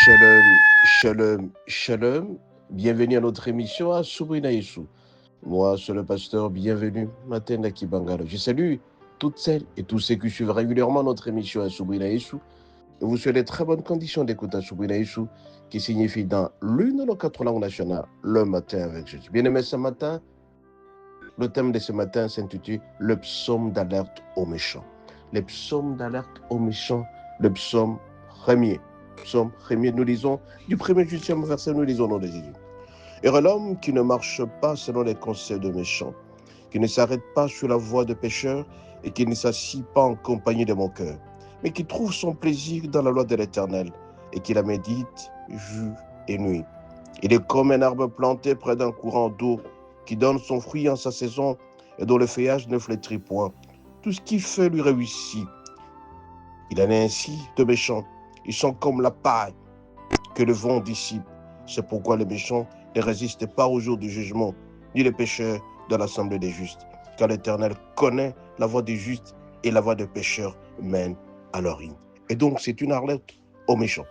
Shalom, shalom, shalom. Bienvenue à notre émission à Soubrina Yeshua. Moi, c'est le pasteur, bienvenue, Matin Bangalo. Je salue toutes celles et tous ceux qui suivent régulièrement notre émission à Soubrina Yeshua. Et vous souhaitez de très bonnes conditions d'écoute à Soubrina Yeshua, qui signifie dans l'une de nos quatre langues nationales, le matin avec Jésus. Bien-aimé, ce matin, le thème de ce matin s'intitule le psaume d'alerte aux méchants. Le psaume d'alerte aux méchants, le psaume premier. Psaume premier, nous lisons du premier jusqu'au verset, nous lisons au nom de Jésus. Heureux l'homme qui ne marche pas selon les conseils de méchants, qui ne s'arrête pas sur la voie de pécheurs et qui ne s'assit pas en compagnie de mon cœur, mais qui trouve son plaisir dans la loi de l'Éternel et qui la médite jour et nuit. Il est comme un arbre planté près d'un courant d'eau qui donne son fruit en sa saison et dont le feuillage ne flétrit point. Tout ce qu'il fait lui réussit. Il en est ainsi de méchants. Ils sont comme la paille que le vent dissipe. C'est pourquoi les méchants ne résistent pas au jour du jugement, ni les pécheurs dans l'assemblée des justes. Car l'Éternel connaît la voie des justes et la voie des pécheurs mène à leur ruine. Et donc c'est une alerte aux méchants.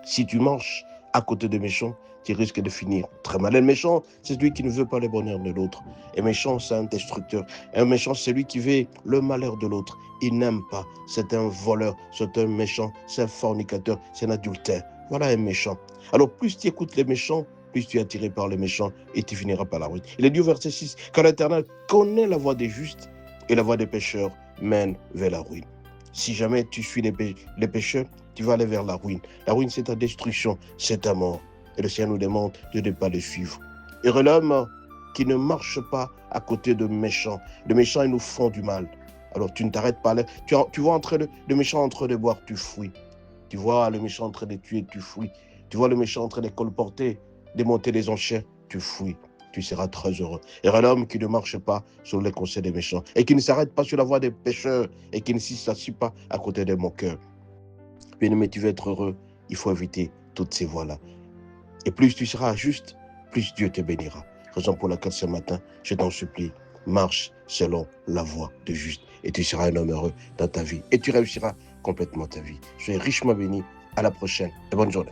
Si tu marches à côté des méchants, tu risques de finir très mal. Un méchant, c'est celui qui ne veut pas le bonheur de l'autre. Un méchant, c'est un destructeur. Un méchant, c'est celui qui veut le malheur de l'autre. Il n'aime pas. C'est un voleur, c'est un méchant, c'est un fornicateur, c'est un adultère. Voilà un méchant. Alors plus tu écoutes les méchants, plus tu es attiré par les méchants et tu finiras par la ruine. Il est dit au verset 6, car l'Éternel connaît la voie des justes et la voie des pécheurs mène vers la ruine. Si jamais tu suis les pécheurs, tu vas aller vers la ruine. La ruine, c'est ta destruction, c'est ta mort. Et le Seigneur nous demande de ne pas le suivre. Heureux l'homme qui ne marche pas à côté de méchants. Les méchants, ils nous font du mal. Alors tu ne t'arrêtes pas là. Tu vois le méchant en train de boire, tu fuis. Tu vois le méchant en train de tuer, tu fuis. Tu vois le méchant en train de colporter, de monter les enchères, tu fuis. Tu seras très heureux. Heureux l'homme qui ne marche pas sur les conseils des méchants et qui ne s'arrête pas sur la voie des pécheurs et qui ne s'assit pas à côté de mon cœur. Bien-aimé, tu veux être heureux, il faut éviter toutes ces voies-là. Et plus tu seras juste, plus Dieu te bénira. Raison pour laquelle ce matin, je t'en supplie, marche selon la voie de juste. Et tu seras un homme heureux dans ta vie. Et tu réussiras complètement ta vie. Soyez richement béni. À la prochaine et bonne journée.